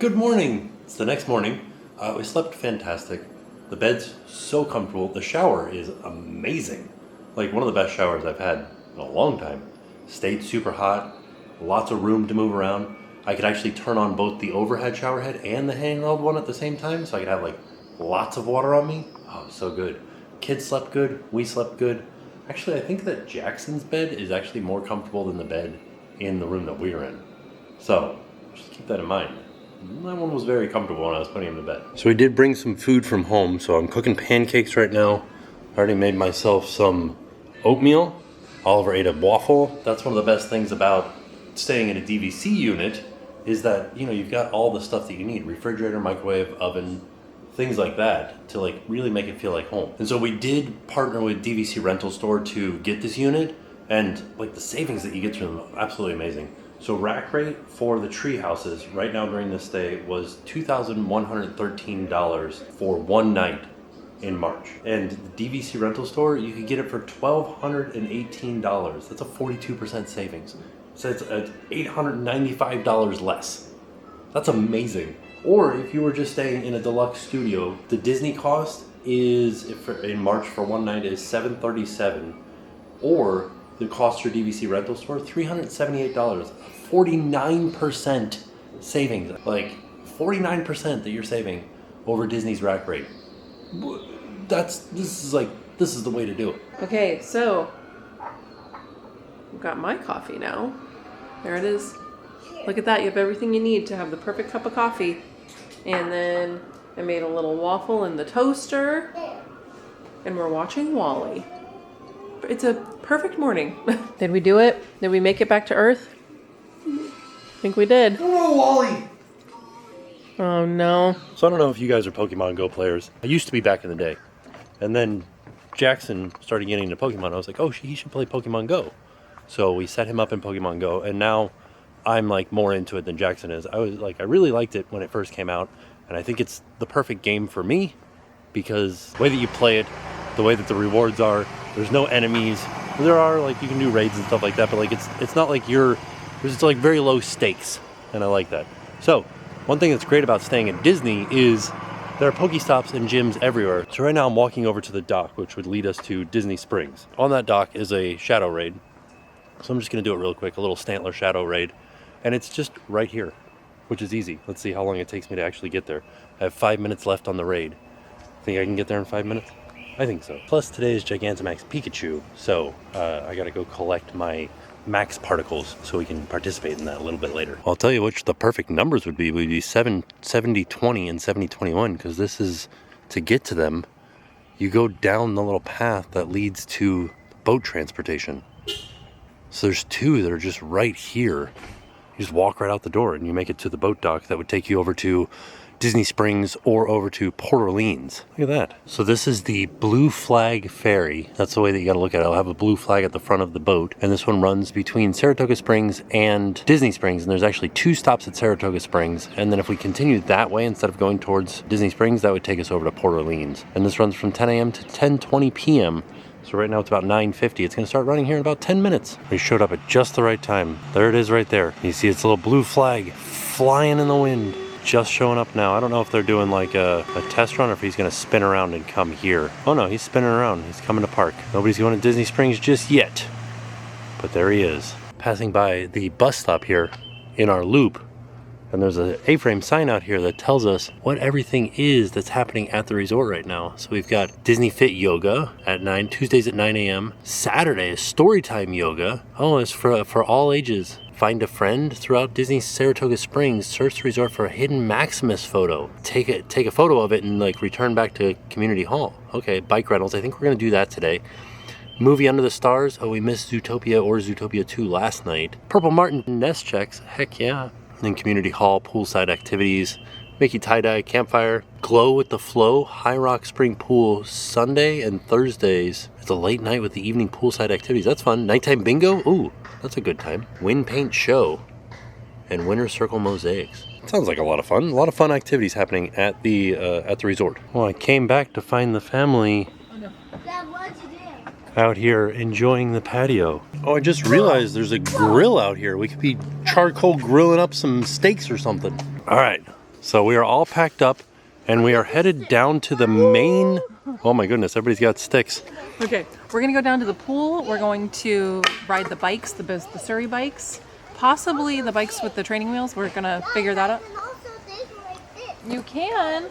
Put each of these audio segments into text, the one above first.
Good morning! It's the next morning. We slept fantastic. The bed's so comfortable. The shower is amazing. Like one of the best showers I've had in a long time. Stayed super hot, lots of room to move around. I could actually turn on both the overhead shower head and the handheld one at the same time, so I could have like lots of water on me. Oh, so good. Kids slept good, we slept good. Actually, I think that Jackson's bed is actually more comfortable than the bed in the room that we were in. So, just keep that in mind. That one was very comfortable when I was putting him to bed. So we did bring some food from home. So I'm cooking pancakes right now. I already made myself some oatmeal. Oliver ate a waffle. That's one of the best things about staying in a DVC unit is that, you know, you've got all the stuff that you need. Refrigerator, microwave, oven, things like that to like really make it feel like home. And so we did partner with DVC Rental Store to get this unit, and like the savings that you get through them, absolutely amazing. So rack rate for the Treehouses right now during this stay was $2,113 for one night in March. And the DVC Rental Store, you could get it for $1,218. That's a 42% savings. So it's $895 less. That's amazing. Or if you were just staying in a deluxe studio, the Disney cost is in March for one night is $737, or the cost for DVC Rental Store, $378, 49% savings. Like 49% that you're saving over Disney's rack rate. This is the way to do it. Okay, so I've got my coffee now. There it is. Look at that. You have everything you need to have the perfect cup of coffee. And then I made a little waffle in the toaster. And we're watching Wall-E. It's a perfect morning. Did we do it? Did we make it back to Earth? I think we did. Oh, Wall-E! Oh no. So I don't know if you guys are Pokemon Go players. I used to be back in the day. And then Jackson started getting into Pokemon. I was like, oh, he should play Pokemon Go. So we set him up in Pokemon Go, and now I'm like more into it than Jackson is. I really liked it when it first came out, and I think it's the perfect game for me because the way that you play it, the way that the rewards are, there's no enemies. There are, like, you can do raids and stuff like that, but like it's not like it's like very low stakes, and I like that. So one thing that's great about staying at Disney is there are Pokestops and gyms everywhere. So right now I'm walking over to the dock, which would lead us to Disney Springs. On that dock is a shadow raid. So I'm just gonna do it real quick, a little Stantler shadow raid. And it's just right here, which is easy. Let's see how long it takes me to actually get there. I have 5 minutes left on the raid. Think I can get there in 5 minutes? I think so. Plus today is Gigantamax Pikachu, so I gotta go collect my max particles so we can participate in that a little bit later. I'll tell you which the perfect numbers would be 70-20 and 70-21, because this is, to get to them, you go down the little path that leads to boat transportation. So there's two that are just right here. You just walk right out the door and you make it to the boat dock that would take you over to Disney Springs or over to Port Orleans. Look at that. So this is the Blue Flag Ferry. That's the way that you gotta look at it. I'll have a blue flag at the front of the boat, and this one runs between Saratoga Springs and Disney Springs, and there's actually 2 stops at Saratoga Springs, and then if we continue that way instead of going towards Disney Springs, that would take us over to Port Orleans. And this runs from 10 a.m. to 10:20 p.m. So right now it's about 9:50. It's gonna start running here in about 10 minutes. We showed up at just the right time. There it is right there. You see its little blue flag flying in the wind. Just showing up now. I don't know if they're doing like a test run or if he's gonna spin around and come here. Oh no, he's spinning around. He's coming to park. Nobody's going to Disney Springs just yet. But there he is. Passing by the bus stop here in our loop. And there's an A-frame sign out here that tells us what everything is that's happening at the resort right now. So we've got Disney Fit Yoga at 9, Tuesdays at 9 a.m. Saturday is Storytime Yoga. Oh, it's for all ages. Find a friend throughout Disney's Saratoga Springs. Search the resort for a hidden Maximus photo. Take a photo of it and like return back to Community Hall. Okay, bike rentals. I think we're gonna do that today. Movie Under the Stars. Oh, we missed Zootopia or Zootopia 2 last night. Purple Martin nest checks. Heck yeah. And then Community Hall, poolside activities. Mickey tie-dye, campfire. Glow with the Flow, High Rock Spring Pool, Sunday and Thursdays. It's a late night with the evening poolside activities. That's fun. Nighttime bingo. Ooh. That's a good time. Wind paint show and Winter Circle mosaics. Sounds like a lot of fun. A lot of fun activities happening at the resort. Well, I came back to find the family out here enjoying the patio. Oh, I just realized there's a grill out here. We could be charcoal grilling up some steaks or something. All right, So we are all packed up and we are headed down to the main, oh my goodness, everybody's got sticks. Okay, we're gonna go down to the pool. We're going to ride the bikes, the Surrey bikes. Possibly the bikes with the training wheels. We're gonna figure that out. You can.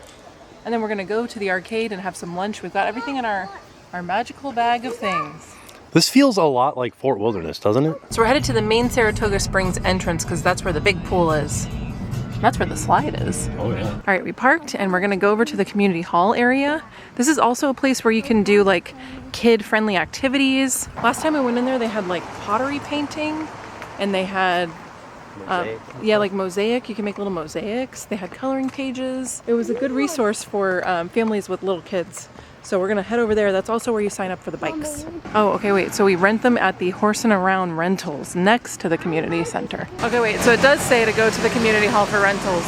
And then we're gonna go to the arcade and have some lunch. We've got everything in our magical bag of things. This feels a lot like Fort Wilderness, doesn't it? So we're headed to the main Saratoga Springs entrance because that's where the big pool is. That's where the slide is. Oh yeah. All right, we parked and we're gonna go over to the community hall area. This is also a place where you can do like kid-friendly activities. Last time I went in there, they had like pottery painting and they had yeah, like mosaic. You can make little mosaics. They had coloring pages. It was a good resource for families with little kids. So we're gonna head over there. That's also where you sign up for the bikes. Oh, okay, wait. So we rent them at the Horse and Around Rentals next to the community center. Okay, wait. So it does say to go to the community hall for rentals.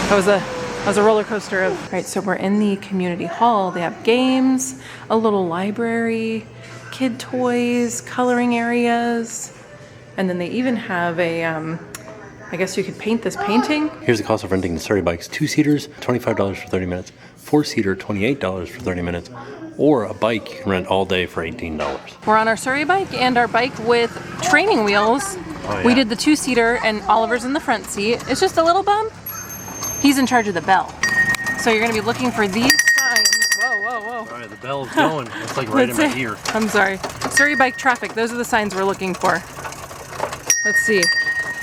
That was a roller coaster of. All right, so we're in the community hall. They have games, a little library, kid toys, coloring areas, and then they even have a. I guess you could paint this painting. Here's the cost of renting the Surrey bikes. 2-seaters, $25 for 30 minutes. 4-seater, $28 for 30 minutes. Or a bike you can rent all day for $18. We're on our Surrey bike and our bike with training wheels. Oh, yeah. We did the 2-seater and Oliver's in the front seat. It's just a little bump. He's in charge of the bell. So you're gonna be looking for these signs. Whoa, whoa, whoa. All right, the bell's going. It's like right in my ear. I'm sorry. Surrey bike traffic. Those are the signs we're looking for. Let's see.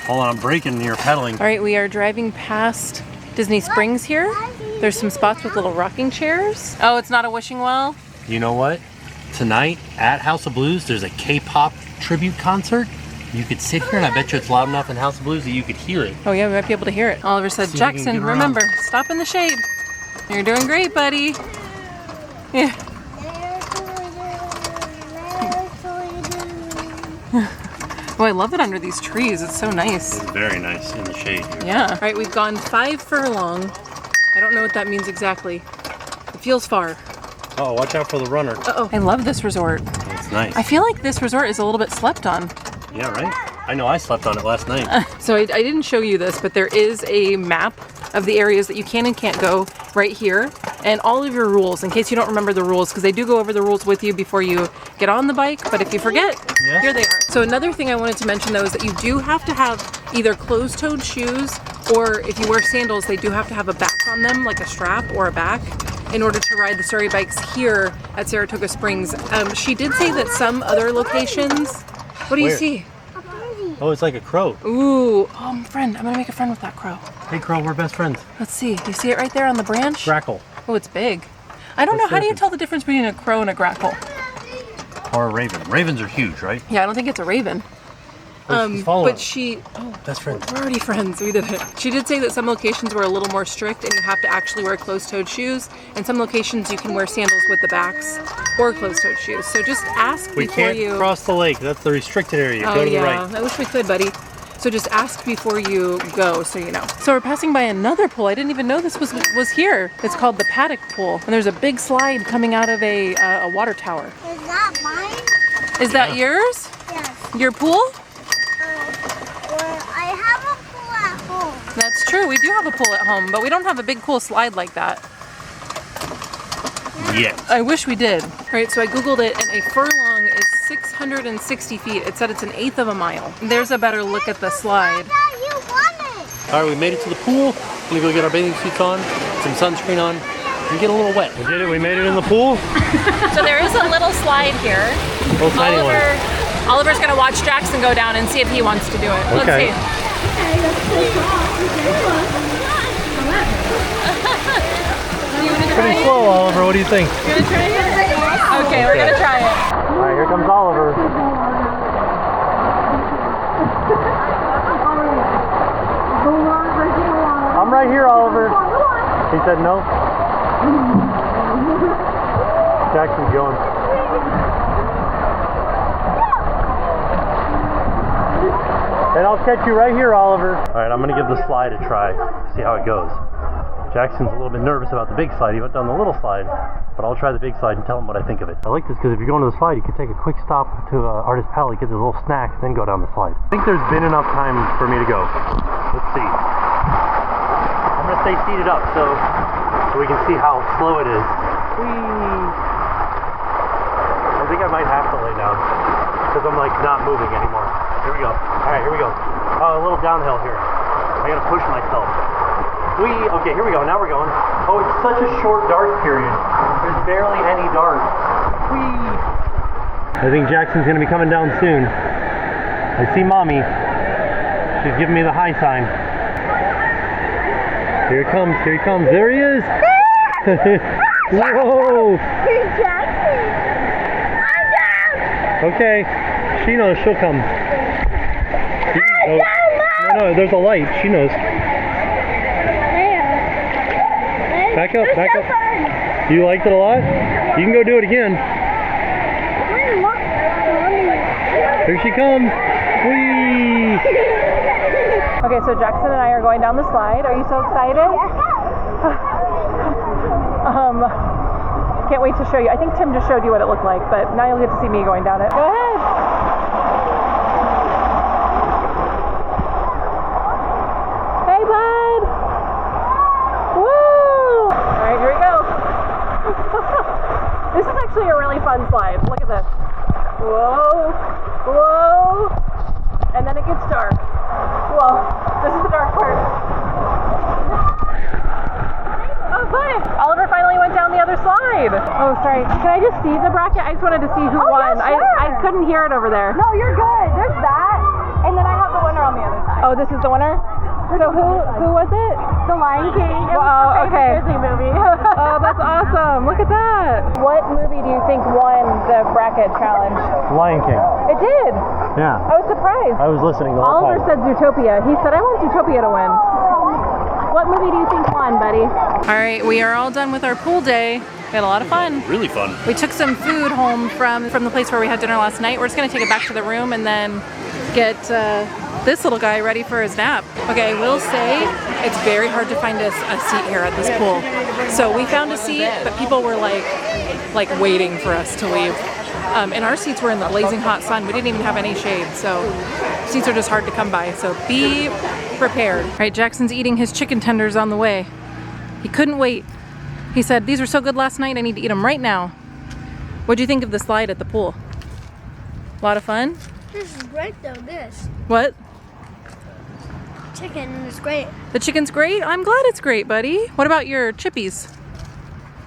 Hold on, I'm braking and you're pedaling. All right, we are driving past Disney Springs here. There's some spots with little rocking chairs. Oh, it's not a wishing well? You know what? Tonight at House of Blues, there's a K-pop tribute concert. You could sit here and I bet you it's loud enough in House of Blues that you could hear it. Oh yeah, we might be able to hear it. Oliver said, See if we can Jackson, get around. remember, stop in the shade. You're doing great, buddy. Yeah. Oh, I love it under these trees. It's so nice. It's very nice in the shade here. Yeah. All right, we've gone 5 furlong. I don't know what that means exactly. It feels far. Oh, watch out for the runner. Uh-oh. I love this resort. It's nice. I feel like this resort is a little bit slept on. Yeah, right? I know I slept on it last night. So I didn't show you this, but there is a map of the areas that you can and can't go right here, and all of your rules, in case you don't remember the rules, because they do go over the rules with you before you get on the bike, but if you forget, here they are. So another thing I wanted to mention though is that you do have to have either closed-toed shoes, or if you wear sandals, they do have to have a back on them, like a strap or a back, in order to ride the Surrey bikes here at Saratoga Springs. She did say that some other locations, what do you Where? see? Oh, it's like a crow. Ooh, oh, friend, I'm gonna make a friend with that crow. Hey, crow, we're best friends. Let's see, you see it right there on the branch? Grackle. Oh, it's big. I don't know, how do you tell the difference between a crow and a grackle? Or a raven. Ravens are huge, right? Yeah, I don't think it's a raven. She's following. But she, Best friends. we're already friends, we did it. She did say that some locations were a little more strict and you have to actually wear closed-toed shoes, and some locations you can wear sandals with the backs or closed-toed shoes. So just ask We before can't you... cross the lake. That's the restricted area. Oh Go to yeah, the right. I wish we could, buddy. So just ask before you go, so you know. So we're passing by another pool. I didn't even know this was here. It's called the Paddock Pool, and there's a big slide coming out of a water tower. Is that mine? Is that yours? Yes. Your pool? I have a pool at home. That's true. We do have a pool at home, but we don't have a big cool slide like that. Yes. I wish we did. All right, so I Googled it, and a furlong is 660 feet. It said it's 1/8 of a mile. There's a better look at the slide. I thought you won it. All right, we made it to the pool. We're gonna go get our bathing suits on, some sunscreen on, and get a little wet. We did it. We made it in the pool. So there is a little slide here. Little tiny one. Oliver's gonna watch Jackson go down and see if he wants to do it. Okay. Let's see. You wanna try Pretty it? slow, Oliver. What do you think? You gonna try it? Okay, we're gonna try it. All right, here comes Oliver. I'm right here, Oliver. He said no. Jackson's going. And I'll catch you right here, Oliver. All right, I'm gonna give the slide a try, see how it goes. Jackson's a little bit nervous about the big slide. He went down the little slide, but I'll try the big slide and tell him what I think of it. I like this because if you're going to the slide, you can take a quick stop to Artist Pally, get this little snack, then go down the slide. I think there's been enough time for me to go. Let's see. stay seated up so we can see how slow it is. Whee! I think I might have to lay down because I'm like not moving anymore. Here we go. All right, here we go. Oh, a little downhill here. I gotta push myself. Whee! Okay, here we go. Now we're going. Oh, it's such a short dark period. There's barely any dark. Whee! I think Jackson's gonna be coming down soon. I see mommy. She's giving me the high sign. Here he comes, here he comes. There he is! Whoa! Jackson! I'm down! Okay, she knows, she'll come. No, there's a light, she knows. Back up, back up. You liked it a lot? You can go do it again. Here she comes. Whee! Okay, so Jackson and I are going down the slide. Are you so excited? Can't wait to show you. I think Tim just showed you what it looked like, but now you'll get to see me going down it. Go ahead. Hey, bud. Woo! All right, here we go. This is actually a really fun slide. Look at this. Whoa, whoa, and then it gets dark. Whoa, this is the dark part. Oh, good. Oliver finally went down the other slide. Oh, sorry. Can I just see the bracket? I just wanted to see who won. Yeah, sure. I couldn't hear it over there. No, you're good. There's that, and then I have the winner on the other side. Oh, this is the winner? So who was it? The Lion King. It was Wow, my favorite okay. Disney movie. Oh, that's awesome. Look at that. What movie do you think won the bracket challenge? Lion King. It did. Yeah. I was surprised. I was listening the whole Oliver time. said Zootopia. He said, I want Zootopia to win. What movie do you think won, buddy? All right, we are all done with our pool day. We had a lot of fun. Really fun. We took some food home from the place where we had dinner last night. We're just gonna take it back to the room and then get this little guy ready for his nap. Okay, I will say it's very hard to find a seat here at this pool. So we found a seat, but people were like waiting for us to leave. And our seats were in the blazing hot sun. We didn't even have any shade, so seats are just hard to come by. So be prepared. All right, Jackson's eating his chicken tenders on the way. He couldn't wait. He said, these were so good last night, I need to eat them right now. What'd you think of the slide at the pool? A lot of fun? This is great though, this. What? Chicken is great. The chicken's great? I'm glad it's great, buddy. What about your chippies?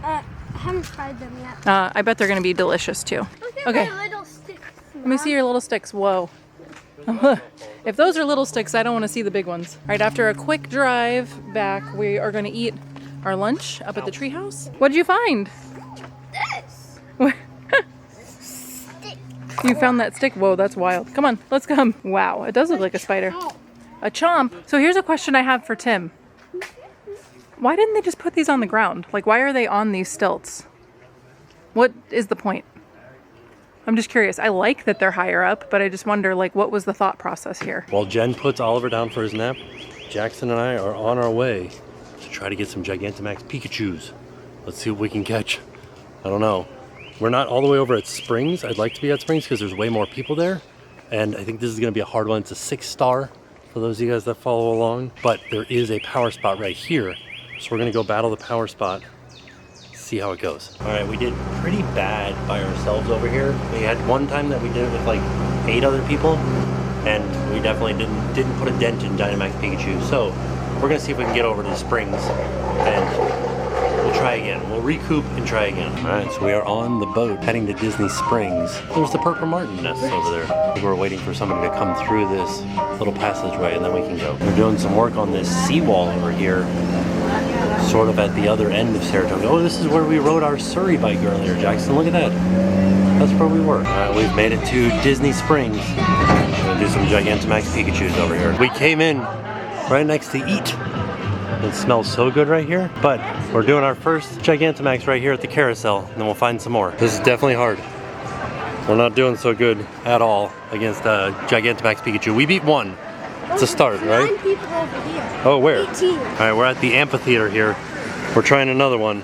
I haven't tried them yet. I bet they're gonna be delicious too. Look at Okay. my little sticks. Let me see your little sticks. Whoa. If those are little sticks, I don't want to see the big ones. All right, after a quick drive back, we are going to eat our lunch up at the Treehouse. What did you find? This. Stick. You found that stick? Whoa, that's wild. Come on, let's come. Wow, it does look like a spider. A chomp. So here's a question I have for Tim. Why didn't they just put these on the ground? Like, why are they on these stilts? What is the point? I'm just curious. I like that they're higher up, but I just wonder, like, what was the thought process here? While Jen puts Oliver down for his nap, Jackson and I are on our way to try to get some Gigantamax Pikachus. Let's see what we can catch. I don't know. We're not all the way over at Springs. I'd like to be at Springs because there's way more people there. And I think this is going to be a hard one. It's a 6-star for those of you guys that follow along. But there is a power spot right here. So we're going to go battle the power spot. See how it goes. All right, we did pretty bad by ourselves over here. We had one time that we did it with like 8 other people, and we definitely didn't put a dent in Dynamax Pikachu. So we're gonna see if we can get over to the Springs, and we'll try again. We'll recoup and try again. All right, so we are on the boat heading to Disney Springs. There's the Purple Martin nest over there. We're waiting for somebody to come through this little passageway, and then we can go. We're doing some work on this seawall over here, sort of at the other end of Saratoga. Oh, this is where we rode our Surrey bike earlier, Jackson. Look at that. That's where we were. All right, we've made it to Disney Springs. We're gonna do some Gigantamax Pikachus over here. We came in right next to Eat. It smells so good right here. But we're doing our first Gigantamax right here at the carousel, and then we'll find some more. This is definitely hard. We're not doing so good at all against Gigantamax Pikachu. We beat one. It's a start, right? 9 people over here. Oh, where? 18. All right, we're at the amphitheater here. We're trying another one.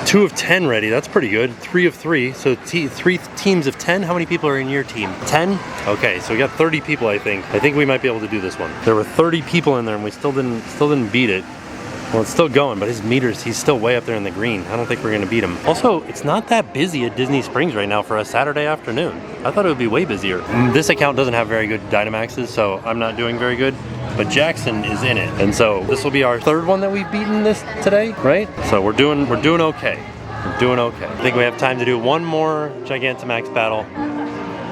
2 of 10 ready. That's pretty good. 3 of 3. So 3 teams of 10. How many people are in your team? 10? Okay, so we got 30 people, I think. I think we might be able to do this one. There were 30 people in there and we still didn't beat it. Well, it's still going, but his meters, he's still way up there in the green. I don't think we're gonna beat him. Also, it's not that busy at Disney Springs right now for a Saturday afternoon. I thought it would be way busier. This account doesn't have very good Dynamaxes, so I'm not doing very good. But Jackson is in it, and so this will be our 3rd one that we've beaten this today, right? So we're doing okay. We're doing okay. I think we have time to do one more Gigantamax battle.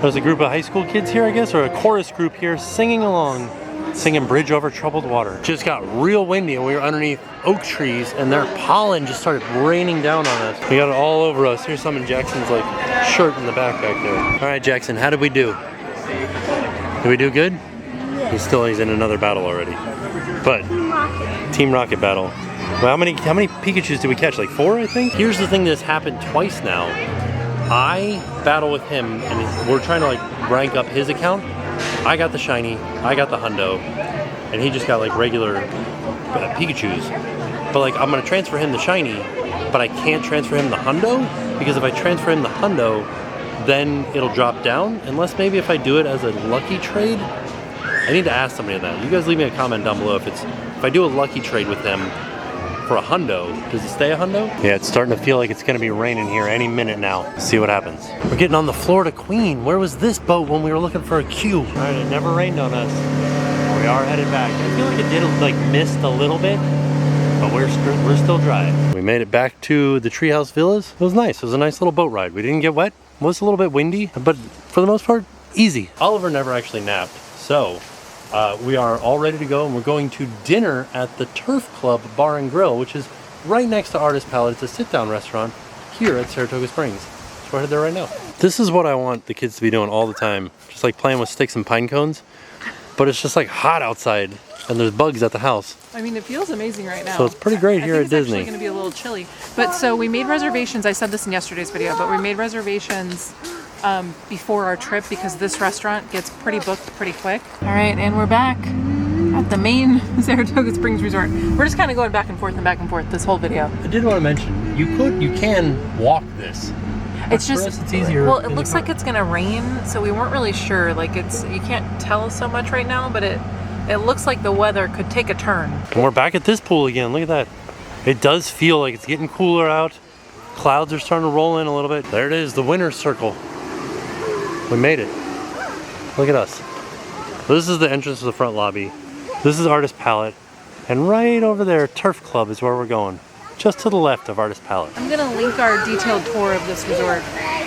There's a group of high school kids here, I guess, or a chorus group here singing along, singing Bridge Over Troubled Water. Just got real windy and we were underneath oak trees and their pollen just started raining down on us. We got it all over us. Here's some in Jackson's like shirt in the back there. All right, Jackson, how did we do? Did we do good? Yeah. He's in another battle already. But Team Rocket battle. Well, how many Pikachus did we catch? Like 4, I think? Here's the thing that's happened twice now. I battle with him and we're trying to like rank up his account. I got the shiny, I got the hundo, and he just got like regular Pikachus. But like I'm gonna transfer him the shiny, but I can't transfer him the hundo because if I transfer him the hundo, then it'll drop down. Unless maybe if I do it as a lucky trade. I need to ask somebody that. You guys leave me a comment down below if I do a lucky trade with them for a hundo, does it stay a hundo? Yeah, it's starting to feel like it's gonna be raining here any minute now. See what happens. We're getting on the Florida Queen. Where was this boat when we were looking for a Q? All right, it never rained on us. We are headed back. I feel like it did like mist a little bit, but we're still dry. We made it back to the Treehouse Villas. It was nice. It was a nice little boat ride. We didn't get wet. It was a little bit windy, but for the most part, easy. Oliver never actually napped, so we are all ready to go, and we're going to dinner at the Turf Club Bar and Grill, which is right next to Artist Palette. It's a sit-down restaurant here at Saratoga Springs. So we're headed there right now. This is what I want the kids to be doing all the time, just like playing with sticks and pine cones. But it's just like hot outside, and there's bugs at the house. I mean, it feels amazing right now. So it's pretty great here at Disney. It's actually going to be a little chilly. But so we made reservations. I said this in yesterday's video, but we made reservations before our trip because this restaurant gets pretty booked pretty quick. All right, and we're back at the main Saratoga Springs Resort. We're just kind of going back and forth this whole video. I did want to mention, you can walk this. It's just, it's easier. Well, it looks like it's gonna rain, so we weren't really sure. Like you can't tell so much right now, but it looks like the weather could take a turn. And we're back at this pool again. Look at that. It does feel like it's getting cooler out. Clouds are starting to roll in a little bit. There it is, the winner's circle. We made it. Look at us. This is the entrance to the front lobby. This is Artist Palette. And right over there, Turf Club is where we're going. Just to the left of Artist Palette. I'm gonna link our detailed tour of this resort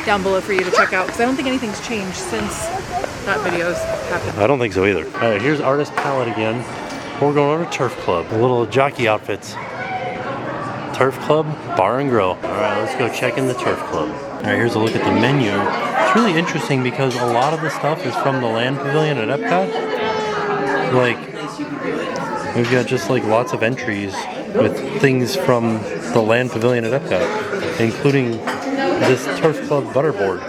down below for you to check out, because I don't think anything's changed since that video's happened. I don't think so either. All right, here's Artist Palette again. We're going over to Turf Club. The little jockey outfits. Turf Club Bar and Grill. All right, let's go check in the Turf Club. All right, here's a look at the menu. It's really interesting because a lot of the stuff is from the Land Pavilion at Epcot. Like, we've got just like lots of entries with things from the Land Pavilion at Epcot, including this Turf Club butterboard.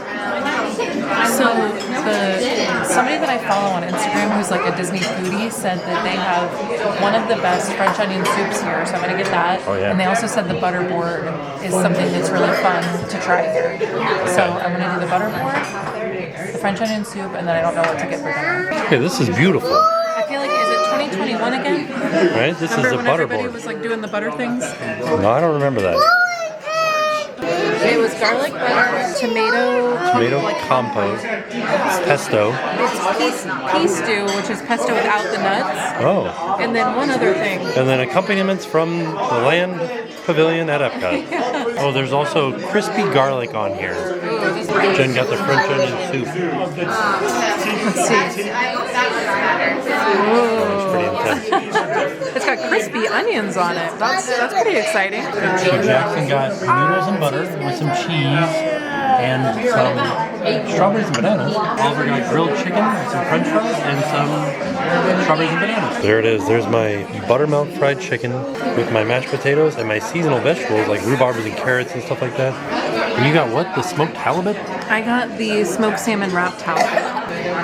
So somebody that I follow on Instagram who's like a Disney foodie said that they have one of the best French onion soups here, so I'm gonna get that. Oh, yeah. And they also said the butterboard is something that's really fun to try here. So I'm gonna do the butterboard, the French onion soup, and then I don't know what to get for dinner. Okay, this is beautiful. I feel like, is it 2021 again? Right, this Remember is the when butterboard. everybody was like doing the butter things? No, I don't remember that. It was garlic butter, tomato compote, pesto. It's pea stew, which is pesto without the nuts. Oh. And then one other thing. And then accompaniments from the Land Pavilion at Epcot. Yeah. Oh, there's also crispy garlic on here. Jen got the French onion soup. Let's see. That was pretty intense. It's got crispy onions on it. That's pretty exciting. So Jackson got noodles and butter with some cheese and some strawberries and bananas. Oliver got grilled chicken with some french fries and some strawberries and bananas. There it is. There's my buttermilk fried chicken with my mashed potatoes and my seasonal vegetables like rhubarbs and carrots and stuff like that. And you got what? The smoked halibut? I got the smoked salmon wrapped halibut.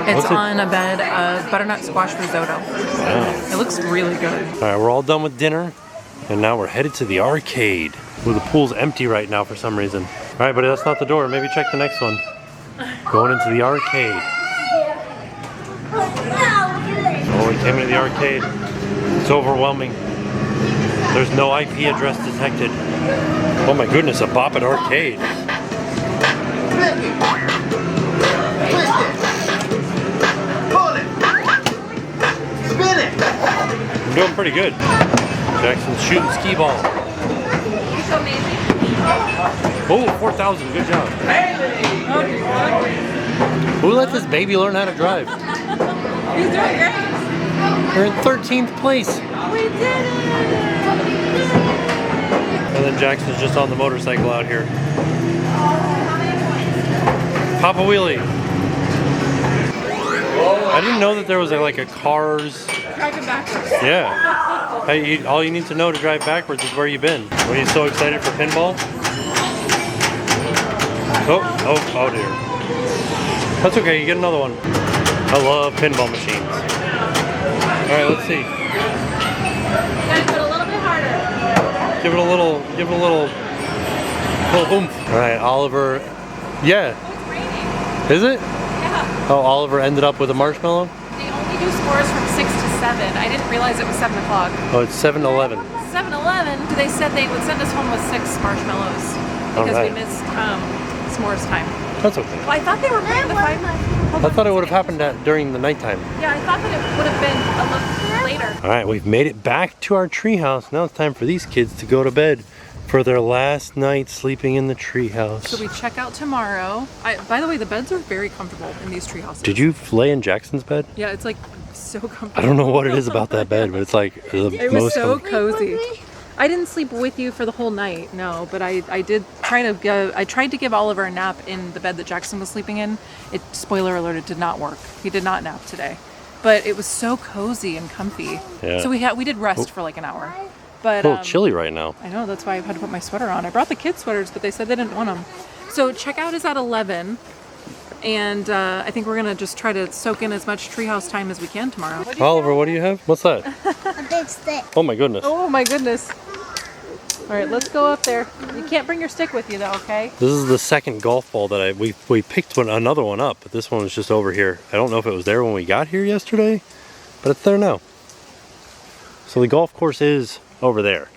It's on a bed of butternut squash risotto. Wow. It looks really good. All right, we're all done with dinner, and now we're headed to the arcade. Well, the pool's empty right now for some reason. All right, buddy, that's not the door. Maybe check the next one. Going into the arcade. Oh, we came into the arcade. It's overwhelming. There's no IP address detected. Oh my goodness, a bop at arcade. I'm doing pretty good. Jackson's shooting skee ball. So amazing. Oh, 4,000, good job. Who let this baby learn how to drive? He's doing great. We're in 13th place. We did it. And then Jackson's just on the motorcycle out here. Pop a wheelie. I didn't know that there was like a Cars. Driving backwards. Yeah. Hey, all you need to know to drive backwards is where you've been. Were you so excited for pinball? Oh dear. That's okay, you get another one. I love pinball machines. Alright, let's see. You gotta put a little bit harder. Give it a little oomph. Alright, Oliver. Yeah. Oh, it's raining. Is it? Yeah. Oh, Oliver ended up with a marshmallow? They only do scores from 6 to 7. I didn't realize it was 7 o'clock. Oh, it's 7-11. 7-11. They said they would send us home with 6 marshmallows because Alright. we missed s'mores time. That's okay. Well, I thought they were playing the 5. I thought it would have happened during the nighttime. Yeah, I thought that it would have been a little later. All right, we've made it back to our treehouse. Now it's time for these kids to go to bed for their last night sleeping in the treehouse. So we check out tomorrow. By the way, the beds are very comfortable in these tree houses. Did you lay in Jackson's bed? Yeah, it's like so comfortable. I don't know what it is about that bed, but it's like the It was most so comfortable. cozy. I didn't sleep with you for the whole night, no, but I tried to give Oliver a nap in the bed that Jackson was sleeping in. Spoiler alert, it did not work. He did not nap today. But it was so cozy and comfy. Yeah. So we did rest for like an hour. But It's a little chilly right now. I know, that's why I had to put my sweater on. I brought the kids' sweaters, but they said they didn't want them. So checkout is at 11. And I think we're gonna just try to soak in as much treehouse time as we can tomorrow. Oliver, what do you have? What's that? A big stick. Oh my goodness. Oh my goodness. All right, let's go up there. You can't bring your stick with you though, okay? This is the second golf ball that we picked another one up, but this one was just over here. I don't know if it was there when we got here yesterday, but it's there now. So the golf course is over there.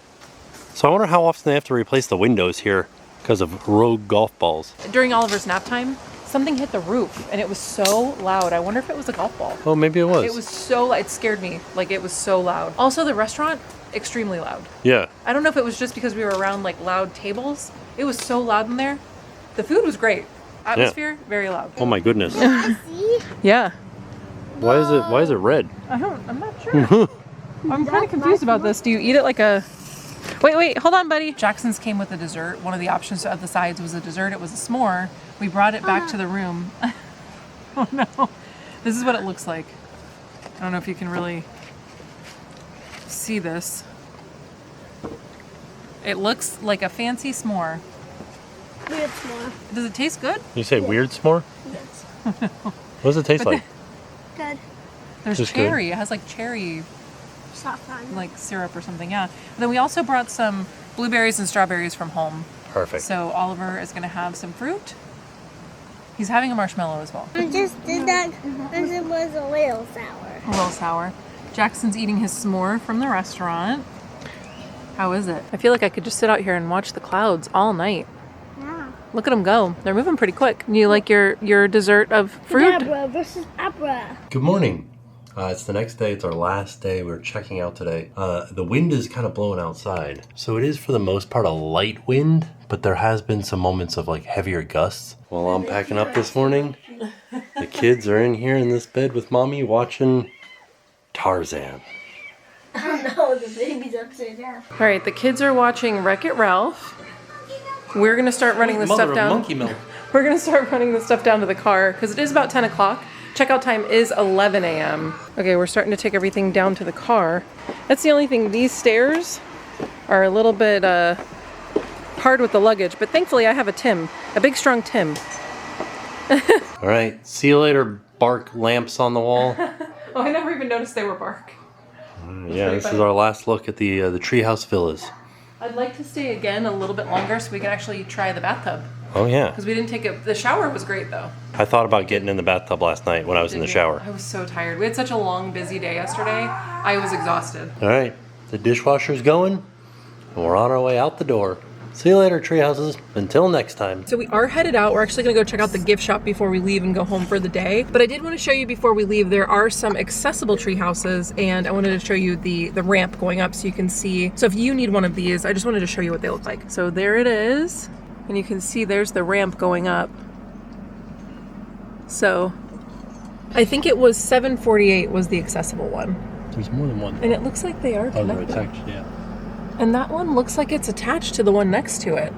So I wonder how often they have to replace the windows here because of rogue golf balls. During Oliver's nap time, something hit the roof and it was so loud. I wonder if it was a golf ball. Oh, maybe it was. It was so, it scared me. Like it was so loud. Also the restaurant, extremely loud. Yeah. I don't know if it was just because we were around like loud tables. It was so loud in there. The food was great. Atmosphere, very loud. Oh my goodness. Yeah. Why is it red? I'm not sure. I'm kind of confused about this. Do you eat it like a... Wait, hold on, buddy. Jackson's came with a dessert. One of the options at the sides was a dessert. It was a s'more. We brought it back to the room. Oh no. This is what it looks like. I don't know if you can really see this. It looks like a fancy s'more. Weird s'more. Does it taste good? You say weird s'more? Yes. What does it taste like? Good. There's Just cherry. good. It has like cherry, Saffron. like syrup or something. Yeah. And then we also brought some blueberries and strawberries from home. Perfect. So Oliver is going to have some fruit. He's having a marshmallow as well. I just did that because it was a little sour. A little sour. Jackson's eating his s'more from the restaurant. How is it? I feel like I could just sit out here and watch the clouds all night. Yeah. Look at them go. They're moving pretty quick. You like your dessert of fruit? Abra versus Abra. Good morning. It's the next day. It's our last day. We're checking out today. The wind is kind of blowing outside. So it is for the most part a light wind, but there has been some moments of like heavier gusts. While I'm packing up this morning, the kids are in here in this bed with mommy watching Tarzan. Oh no, the baby's upside down. All right, the kids are watching Wreck-It Ralph. We're going to start running the stuff down. Monkey milk. We're going to start running the stuff down to the car because it is about 10 o'clock. Checkout time is 11 a.m. Okay, we're starting to take everything down to the car. That's the only thing. These stairs are a little bit hard with the luggage, but thankfully I have a big strong Tim. All right. See you later, bark lamps on the wall. Oh, I never even noticed they were bark. Yeah, this is our last look at the treehouse villas. I'd like to stay again a little bit longer so we can actually try the bathtub. Oh yeah. Because we didn't take the shower was great though. I thought about getting in the bathtub last night when I was in the shower. I was so tired. We had such a long, busy day yesterday. I was exhausted. All right, the dishwasher's going, and we're on our way out the door. See you later, Treehouses. Until next time. So we are headed out. We're actually going to go check out the gift shop before we leave and go home for the day. But I did want to show you before we leave, there are some accessible tree houses, and I wanted to show you the ramp going up so you can see. So if you need one of these, I just wanted to show you what they look like. So there it is. And you can see there's the ramp going up. So I think it was $748 was the accessible one. There's more than one. And it looks like they are connected. Yeah. And that one looks like it's attached to the one next to it.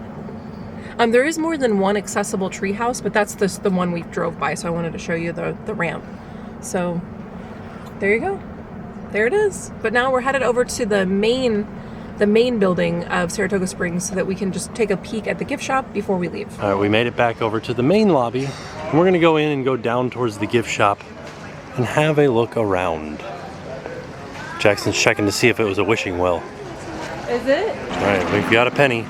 There is more than one accessible treehouse, but that's the one we drove by, so I wanted to show you the ramp. So there you go. There it is. But now we're headed over to the main building of Saratoga Springs so that we can just take a peek at the gift shop before we leave. All right, we made it back over to the main lobby. And we're gonna go in and go down towards the gift shop and have a look around. Jackson's checking to see if it was a wishing well. Is it? All right, we've got a penny.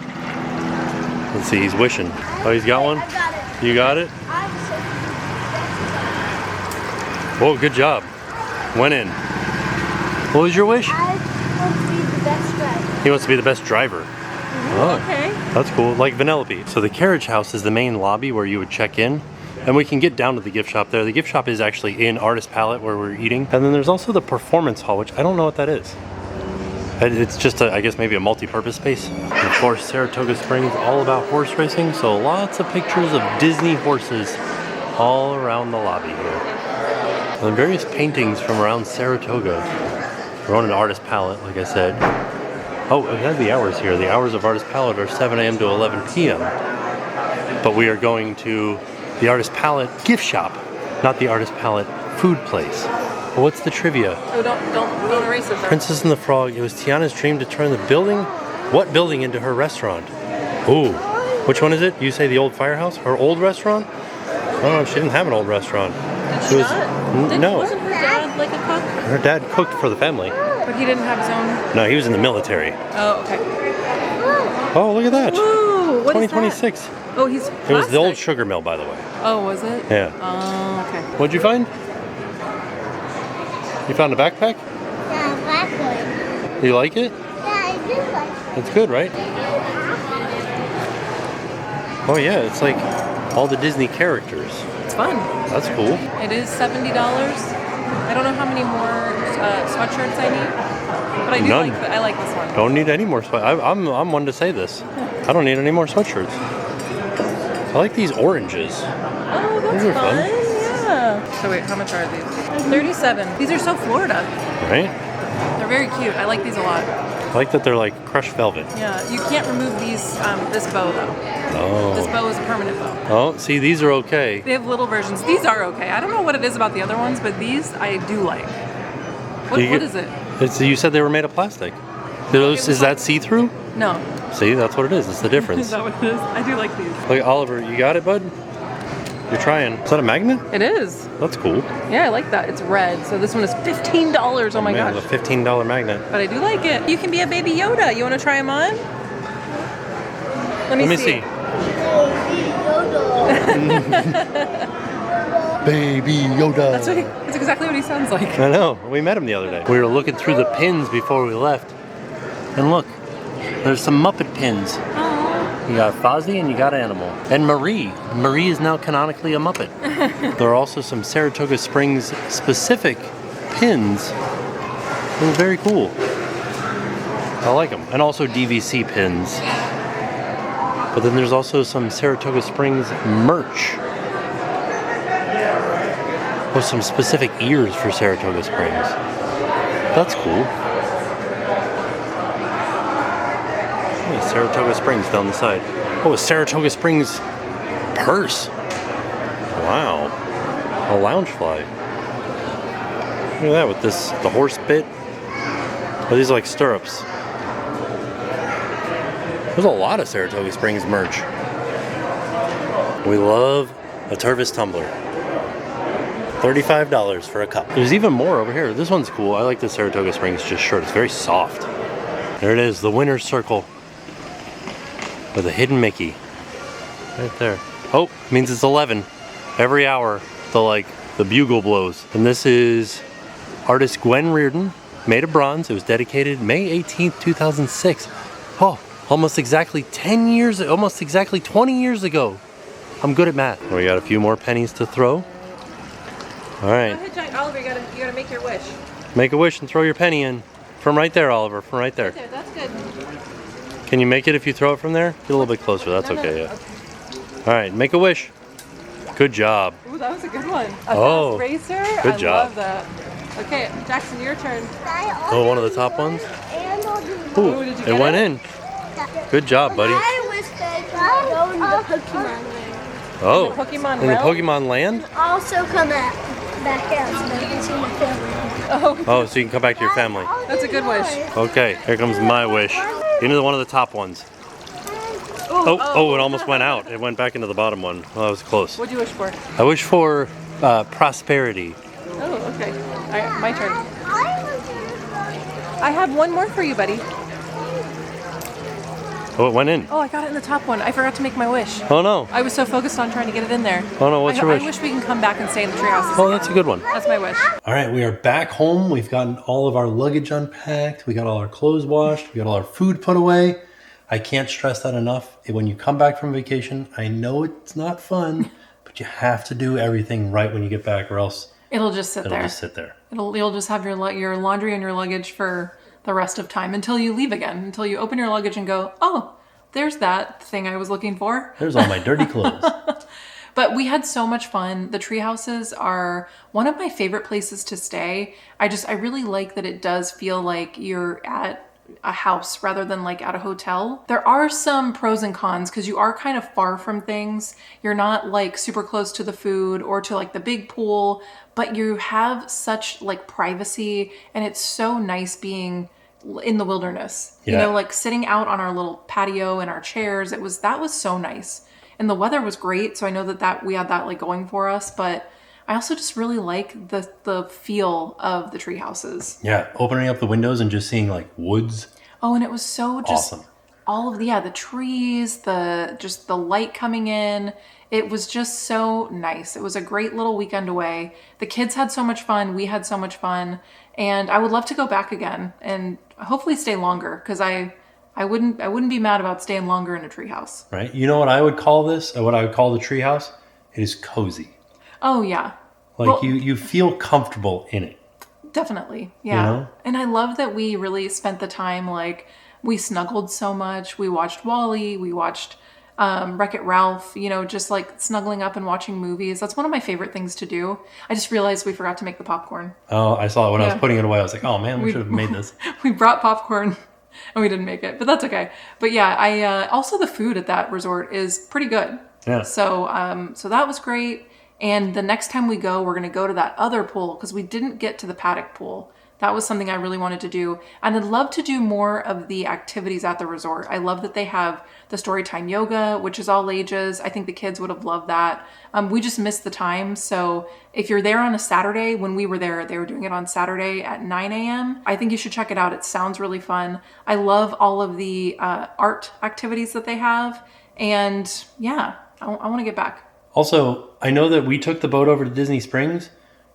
Let's see, he's wishing. Oh, he's got one? I got it. You got it? I Oh, good job. Went in. What was your wish? want to be the best driver. He wants to be the best driver. Oh, Okay. that's cool, like Vanellope. So the carriage house is the main lobby where you would check in. And we can get down to the gift shop there. The gift shop is actually in Artist Palette where we're eating. And then there's also the performance hall, which I don't know what that is. It's just, I guess, maybe a multi-purpose space. And of course, Saratoga Springs, all about horse racing. So lots of pictures of Disney horses all around the lobby here. And various paintings from around Saratoga. We're on an Artist Palette, like I said. Oh, it has the hours here. The hours of Artist Palette are 7 a.m. to 11 p.m. But we are going to the Artist Palette gift shop, not the Artist Palette food place. Well, what's the trivia? Oh, don't erase it. Though. Princess and the Frog. It was Tiana's dream to turn the building, what building, into her restaurant? Ooh, which one is it? You say the old firehouse? Her old restaurant? Oh, she didn't have an old restaurant. Did she not? No. Wasn't her dad like a cook? Her dad cooked for the family. But he didn't have his own. No, he was in the military. Oh, okay. Oh, look at that. Woo! What is 2026. that? Oh, he's plastic. It was the old sugar mill, by the way. Oh, was it? Yeah. Oh, okay. What'd you find? You found a backpack? Yeah, black one. You like it? Yeah, I do like it. It's good, right? Oh yeah, it's like all the Disney characters. It's fun. That's cool. It is $70. I don't know how many more sweatshirts I need, but I do None. I like this one. Don't need any more sweat. I'm one to say this. I don't need any more sweatshirts. I like these oranges. Oh, that's These are fun. fun. Yeah. So wait, how much are these? 37. These are so Florida. Right? They're very cute. I like these a lot. I like that they're like crushed velvet. Yeah. You can't remove these. This bow though. This Oh. bow is a permanent bow. Oh, see, these are okay. They have little versions. These are okay. I don't know what it is about the other ones, but these I do like. What is it? You said they were made of plastic. Is that see-through? No. See, that's what it is. It's the difference. Is that what it is? I do like these. Look, Oliver, you got it, bud? You're trying. Is that a magnet? It is. That's cool. Yeah, I like that. It's red. So this one is $15. Oh my Man, gosh. it's a $15 magnet. But I do like it. You can be a baby Yoda. You want to try him on? Let me see. Baby Yoda. That's exactly what he sounds like. I know. We met him the other day. We were looking through the pins before we left. And look, there's some Muppet pins. You got Fozzie and you got Animal. And Marie. Marie is now canonically a Muppet. There are also some Saratoga Springs specific pins. They're very cool. I like them. And also DVC pins. But then there's also some Saratoga Springs merch. With some specific ears for Saratoga Springs. That's cool. Saratoga Springs down the side. Oh, a Saratoga Springs purse. Wow. A Loungefly. Look at that with the horse bit. Oh, these are like stirrups. There's a lot of Saratoga Springs merch. We love a Tervis tumbler. $35 for a cup. There's even more over here. This one's cool. I like the Saratoga Springs just shirt. It's very soft. There it is, the winner's circle. with a hidden Mickey. Right there. Oh, means it's 11. Every hour, the bugle blows. And this is artist Gwen Reardon, made of bronze. It was dedicated May 18th, 2006. Oh, almost exactly 10 years, almost exactly 20 years ago. I'm good at math. We got a few more pennies to throw. All right. Go ahead, Oliver, you gotta make your wish. Make a wish and throw your penny in. From right there, Oliver, from right there. Right there, that's good. Can you make it if you throw it from there? Get a little bit closer, that's okay, yeah. All right, make a wish. Good job. Ooh, that was a good one. Oh, fast racer? good job. I love that. Okay, Jackson, your turn. Oh, one of the top ones? Ooh, did you it get went it? in. Good job, buddy. I wish they could go in the Pokemon land. Oh, In the Pokemon in the realm? Pokemon land? Also come back out so they can see my family. Oh, so you can come back to your family. That's a good wish. Okay, here comes my wish. Into one of the top ones. Oh, it almost went out. It went back into the bottom one. Well, that was close. What'd you wish for? I wish for prosperity. Oh, okay. All right, my turn. I have one more for you, buddy. Oh, it went in. Oh, I got it in the top one. I forgot to make my wish. Oh, no. I was so focused on trying to get it in there. Oh, no, what's your wish? I wish we can come back and stay in the treehouse. Oh, that's a good one. That's my wish. All right, we are back home. We've gotten all of our luggage unpacked. We got all our clothes washed. We got all our food put away. I can't stress that enough. When you come back from vacation, I know it's not fun, but you have to do everything right when you get back, or else It'll just sit it'll there. just sit there. You'll just have your laundry and your luggage for the rest of time until you leave again. Until you open your luggage and go, oh, there's that thing I was looking for. There's all my dirty clothes. But we had so much fun. The tree houses are one of my favorite places to stay. I really like that it does feel like you're at a house rather than like at a hotel. There are some pros and cons because you are kind of far from things. You're not like super close to the food or to like the big pool, but you have such like privacy, and it's so nice being in the wilderness. Yeah. You know, like sitting out on our little patio and our chairs. That was so nice. And the weather was great, so I know that we had that like going for us, but I also just really like the feel of the tree houses. Yeah, opening up the windows and just seeing like woods. Oh, and it was so just awesome. All of the trees, the light coming in. It was just so nice. It was a great little weekend away. The kids had so much fun. We had so much fun, and I would love to go back again and hopefully stay longer because I wouldn't be mad about staying longer in a treehouse. Right. You know what I would call this? What I would call the treehouse? It is cozy. Oh yeah. Like you feel comfortable in it. Definitely. Yeah. You know? And I love that we really spent the time, like we snuggled so much. We watched Wall-E, we watched Wreck-It Ralph, just like snuggling up and watching movies. That's one of my favorite things to do. I just realized we forgot to make the popcorn. Oh, I saw it when I was putting it away. I was like, oh man, we should have made this. We brought popcorn and we didn't make it, but that's okay. But yeah, I also the food at that resort is pretty good. Yeah. So that was great. And the next time we go, we're going to go to that other pool because we didn't get to the paddock pool. That was something I really wanted to do. And I'd love to do more of the activities at the resort. I love that they have the storytime yoga, which is all ages. I think the kids would have loved that. We just missed the time. So if you're there on a Saturday, when we were there, they were doing it on Saturday at 9 a.m. I think you should check it out. It sounds really fun. I love all of the art activities that they have. And yeah, I want to get back. Also, I know that we took the boat over to Disney Springs.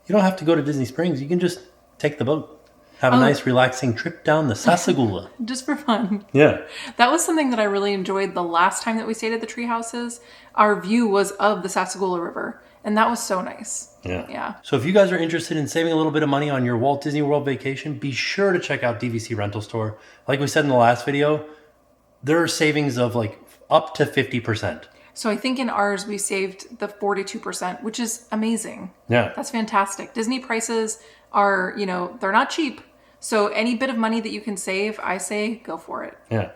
You don't have to go to Disney Springs. You can just take the boat. Have a nice, relaxing trip down the Sassagoula. Just for fun. Yeah. That was something that I really enjoyed the last time that we stayed at the tree houses. Our view was of the Sassagoula River, and that was so nice. Yeah. Yeah. So if you guys are interested in saving a little bit of money on your Walt Disney World vacation, be sure to check out DVC Rental Store. Like we said in the last video, there are savings of like up to 50%. So I think in ours, we saved the 42%, which is amazing. Yeah. That's fantastic. Disney prices are, they're not cheap. So any bit of money that you can save, I say go for it. Yeah.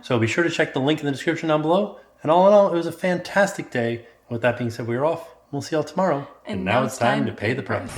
So be sure to check the link in the description down below. And all in all, it was a fantastic day. With that being said, we're off. We'll see y'all tomorrow. And now it's time to pay the price.